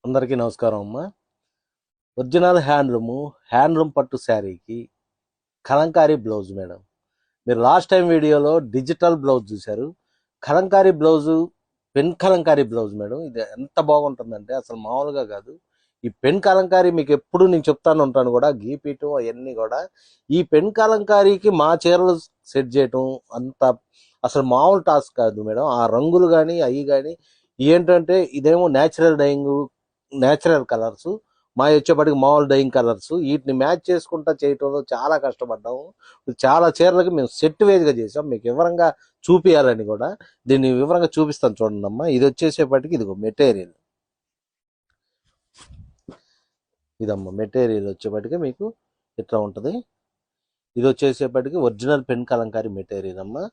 అందరికీ నమస్కారం అమ్మా. ఒరిజినల్ హ్యాండ్లూమ్ పట్టు శారీకి కలంకారీ బ్లౌజ్ మేడం. మీరు లాస్ట్ టైం వీడియోలో డిజిటల్ బ్లౌజ్ చూశారు. Kalamkari blouse, pen Kalamkari blouse madam. ఇది ఎంత బాగుంటుందంటే అసలు మామూలుగా కాదు. ఈ పెన్ కలంకారీ మీకు ఎప్పుడు నేను చెప్తాను ఉంటాను కూడా, గీపీయటం అవన్నీ కూడా. ఈ పెన్ కలంకారీకి మా చీరలు సెట్ చేయటం అంత అసలు మామూలు టాస్క్ కాదు మేడం. ఆ రంగులు కానీ అవి కానీ ఏంటంటే ఇదేమో న్యాచురల్ డైయింగ్, న్యాచురల్ కలర్స్, మా వచ్చేప్పటికి మామూలు డైయింగ్ కలర్స్, వీటిని మ్యాచ్ చేసుకుంటా చేయటంలో చాలా కష్టపడ్డాము. చాలా చీరలకి మేము సెట్ వేజ్గా చేసాం, మీకు వివరంగా చూపియాలని కూడా. దీన్ని వివరంగా చూపిస్తాను చూడండి అమ్మా. ఇది వచ్చేసేపటికి ఇదిగో మెటీరియల్, ఇదమ్మా మెటీరియల్ వచ్చేప్పటికి మీకు ఇట్లా ఉంటుంది. ఇది వచ్చేసేపటికి ఒరిజినల్ పెన్ కలంకారీ మెటీరియల్ అమ్మా.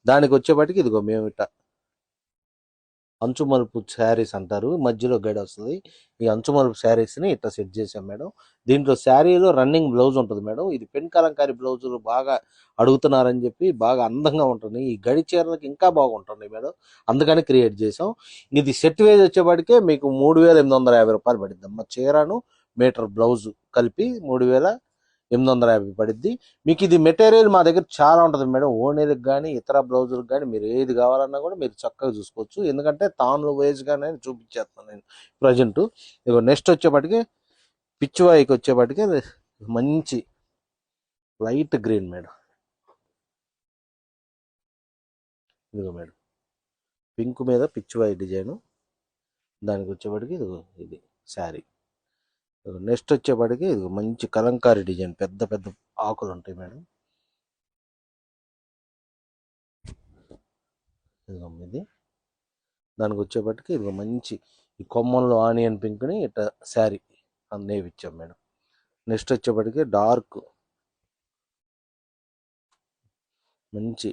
దానికి వచ్చేప్పటికి ఇదిగో మేము ఇట్లా అంచు మలుపు శారీస్ అంటారు, మధ్యలో గడి వస్తుంది. ఈ అంచు మలుపు శారీస్ని ఇట్లా సెట్ చేసాం మేడం. దీంట్లో శారీలో రన్నింగ్ బ్లౌజ్ ఉంటుంది మేడం. ఇది పెన్ కలంకారీ బ్లౌజులు బాగా అడుగుతున్నారని చెప్పి బాగా అందంగా ఉంటుంది. ఈ గడి చీరలకు ఇంకా బాగుంటుంది మేడం, అందుకని క్రియేట్ చేసాం. ఇది సెట్ వేజ్ వచ్చేప్పటికే మీకు 3850 రూపాయలు పడుద్ది అమ్మ. చీరను మీటర్ బ్లౌజ్ కలిపి 3850 పడుద్ది మీకు. ఇది మెటీరియల్ మా దగ్గర చాలా ఉంటుంది మేడం. ఓనీలకు కానీ ఇతర బ్లౌజులకు కానీ మీరు ఏది కావాలన్నా కూడా మీరు చక్కగా చూసుకోవచ్చు. ఎందుకంటే తాను వేజ్గానే చూపించేస్తాను నేను ప్రజెంట్. ఇక నెక్స్ట్ వచ్చేప్పటికి పిచ్చివాయికి వచ్చేప్పటికి మంచి లైట్ గ్రీన్ మేడం. ఇదిగో మేడం, పింక్ మీద పిచ్చివాయి డిజైను. దానికి వచ్చేప్పటికి ఇదిగో ఇది శారీ. నెక్స్ట్ వచ్చేప్పటికి ఇది మంచి కలంకారీ డిజైన్, పెద్ద పెద్ద ఆకులు ఉంటాయి మేడం. ఇదిగో ఇది. దానికి వచ్చేప్పటికి ఇది మంచి ఈ కొమ్మల్లో ఆనియన్ పింక్ని ఇట్లా శారీ నేవి ఇచ్చాం మేడం. నెక్స్ట్ వచ్చేప్పటికి డార్క్ మంచి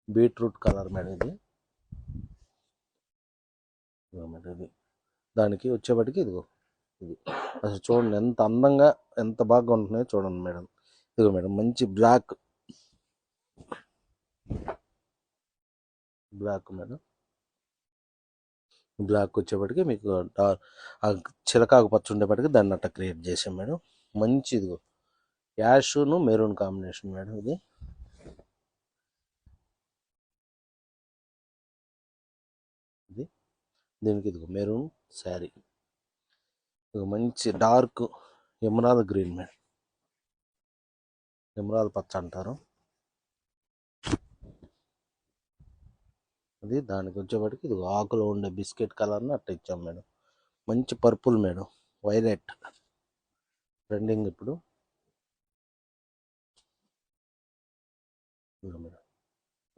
బీట్రూట్ కలర్ మేడం ఇది. మేడం ఇది దానికి వచ్చేప్పటికి ఇదిగో ఇది. అసలు చూడండి ఎంత అందంగా ఎంత బాగా ఉంటున్నాయో చూడండి మేడం. ఇదిగో మేడం మంచి బ్లాక్ మేడం. బ్లాక్ వచ్చేప్పటికి మీకు చిలకాకు పచ్చ ఉండేప్పటికి దాన్ని అట్లా క్రియేట్ చేసాం మేడం. మంచి ఇదిగో యాష్ను మెరూన్ కాంబినేషన్ మేడం ఇది. ఇది దీనికి ఇదిగో మెరూన్ శారీ. ఇదిగో మంచి dark emerald green madam, emerald పచ్చ అంటారు అది. దానికి వచ్చేప్పటికి ఇది ఆకులో ఉండే బిస్కెట్ కలర్ని అట్లా ఇచ్చాం మేడం. మంచి పర్పుల్ మేడం, వైలెట్ ట్రెండింగ్ ఇప్పుడు. మేడం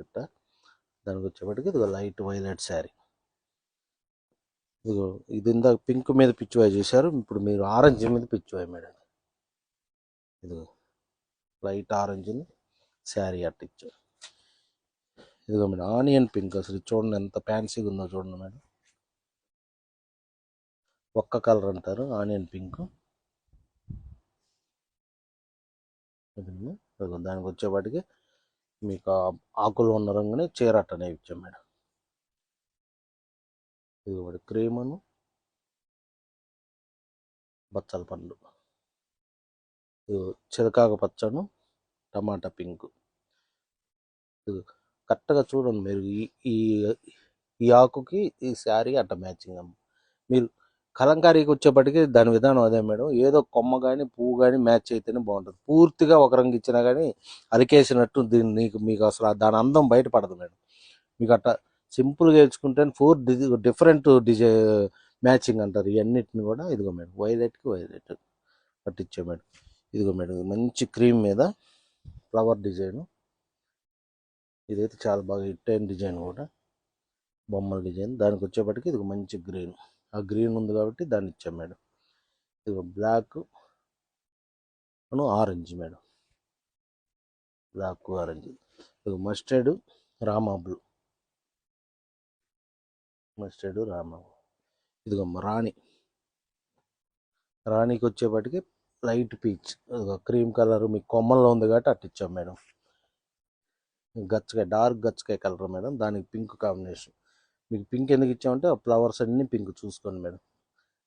ఇట్లా దానికి వచ్చేప్పటికి ఇది లైట్ వైలెట్ శారీ. ఇదిగో ఇది ఇందాక పింక్ మీద పిచ్చివాయి చూశారు, ఇప్పుడు మీరు ఆరెంజ్ మీద పిచ్చివాయి మేడం. ఇదిగో లైట్ ఆరెంజ్ని శారీ అట్ట ఇచ్చారు. ఇదిగో మేడం ఆనియన్ పింక్, అసలు చూడండి ఎంత ఫ్యాన్సీగా ఉందో చూడండి మేడం. ఒక్క కలర్ అంటారు ఆనియన్ పింక్. దానికి వచ్చేపాటికి మీకు ఆకులు ఉన్న రంగుని చీర అట్టనే ఇచ్చాం మేడం. ఇది క్రీమును బచ్చల పండు, చిలకాకు పచ్చను టమాటా పింక్. కరెక్ట్గా చూడండి మీరు, ఈ ఈ ఆకుకి ఈ శారీ అట్ట మ్యాచింగ్ అమ్మ. మీరు కలంకారీకి వచ్చేప్పటికి దాని విధానం అదే మేడం. ఏదో కొమ్మ కానీ పువ్వు కానీ మ్యాచ్ అయితేనే బాగుంటుంది. పూర్తిగా ఒక రంగు ఇచ్చినా కానీ అరికేసినట్టు దీన్ని మీకు అసలు దాని అందం బయటపడదు మేడం. మీకు అట్లా సింపుల్గా వేసుకుంటే 4 డిఫరెంట్ మ్యాచింగ్ అంటారు ఇవన్నిటిని కూడా. ఇదిగో మేడం వైలెట్కి వైలెట్ పట్టించే మేడం. ఇదిగో మేడం మంచి క్రీమ్ మీద ఫ్లవర్ డిజైను. ఇదైతే చాలా బాగా హిట్ అయిన డిజైన్ కూడా, బొమ్మల డిజైన్. దానికి వచ్చేప్పటికి ఇది మంచి గ్రీన్, ఆ గ్రీన్ ఉంది కాబట్టి దాన్ని ఇచ్చాం మేడం. ఇది black orange madam, black orange. ఇది మస్టర్డ్ రామా బ్లూ, మస్టర్డ్ రామా. ఇదిగో రాణికి వచ్చేప్పటికి లైట్ పీచ్, క్రీమ్ కలర్ మీకు కొమ్మల్లో ఉంది కాబట్టి అట్ట ఇచ్చాం మేడం. గచ్చకాయ, డార్క్ గచ్చకాయ కలర్ మేడం. దానికి పింక్ కాంబినేషన్. మీకు పింక్ ఎందుకు ఇచ్చామంటే ఆ ఫ్లవర్స్ అన్నీ పింక్ చూసుకోండి మేడం.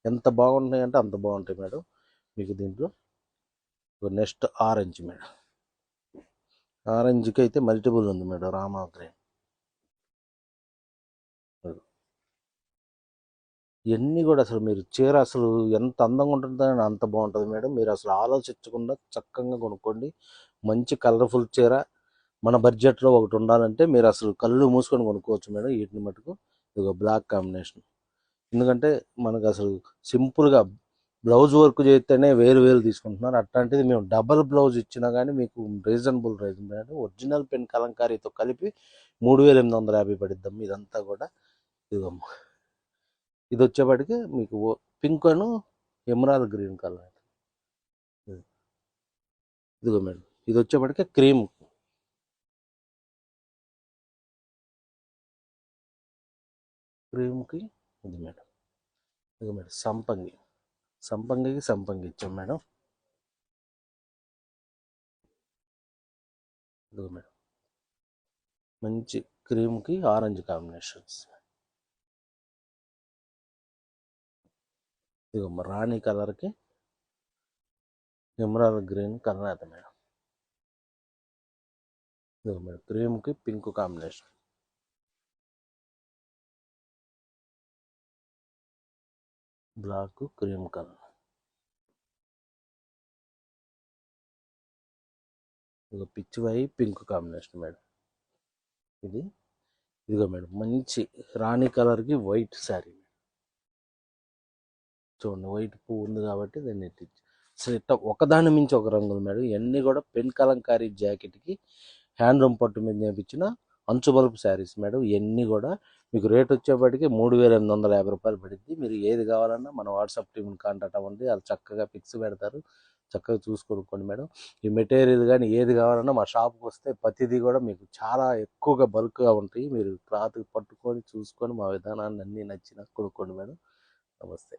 ఎంత బాగుంటాయి అంటే అంత బాగుంటాయి మేడం. మీకు దీంట్లో నెక్స్ట్ ఆరెంజ్ మేడం. ఆరెంజ్కి అయితే మల్టిపుల్ ఉంది మేడం, రామా గ్రీన్. ఇవన్నీ కూడా అసలు మీరు చీర అసలు ఎంత అందంగా ఉంటుందని అంత బాగుంటుంది మేడం. మీరు అసలు ఆలోచించకుండా చక్కగా కొనుక్కోండి. మంచి కలర్ఫుల్ చీర మన బడ్జెట్లో ఒకటి ఉండాలంటే మీరు అసలు కళ్ళు మూసుకొని కొనుక్కోవచ్చు మేడం. వీటిని మటుకు ఇదిగో బ్లాక్ కాంబినేషన్. ఎందుకంటే మనకు అసలు సింపుల్గా బ్లౌజ్ వర్క్ చేస్తేనే వేలు వేలు తీసుకుంటున్నారు. అట్లాంటిది మేము డబల్ బ్లౌజ్ ఇచ్చినా కానీ మీకు reasonable price madam. Original pen కలంకారీతో కలిపి 3850 పడిద్దాం. ఇదంతా కూడా ఇదిగో ఇది వచ్చేపాటికి మీకు పింక్ అను ఎమరాల్డ్ గ్రీన్ కలర్. ఇదిగో మేడం, ఇది వచ్చేపాటికి క్రీమ్కి ఇది మేడం. ఇదిగో మేడం సంపంగికి సంపంగి ఇచ్చాం మేడం. ఇదిగో మేడం, మంచి క్రీమ్కి ఆరెంజ్ కాంబినేషన్స్. ఇదిగో రాణి కలర్కి ఎమరాల్డ్ గ్రీన్ కలర్ అయితే మేడం. ఇదిగో మేడం, క్రీమ్కి pink combination. Black cream colour. ఇదిగో పిచ్చివై పింక్ కాంబినేషన్ మేడం. ఇదిగో మేడం, మంచి రాణి కలర్కి వైట్ శారీ. చూడండి, వైట్ పువ్వు ఉంది కాబట్టి దాన్ని ఎట్టించి అసలు ఇట్లా ఒకదాని మించి ఒక రంగులు మేడం. ఇవన్నీ కూడా పెన్ కలంకారీ జాకెట్కి హ్యాండ్లూమ్ పట్టు మీద చేయించిన అంచు బల్బు శారీస్ మేడం. ఇవన్నీ కూడా మీకు రేట్ వచ్చేప్పటికి 3850 రూపాయలు పడుద్ది. మీరు ఏది కావాలన్నా మన వాట్సాప్ టీంని కాంటాక్ట్ అవ్వండి, వాళ్ళు చక్కగా పిక్స్ పెడతారు. చక్కగా చూసుకొనుక్కోండి మేడం. ఈ మెటీరియల్ కానీ ఏది కావాలన్నా మా షాప్కి వస్తే ప్రతిదీ కూడా మీకు చాలా ఎక్కువగా బల్క్గా ఉంటాయి. మీరు క్లాత్ పట్టుకొని చూసుకొని మా విధానాన్ని అన్నీ నచ్చినా కొనుక్కోండి మేడం. నమస్తే.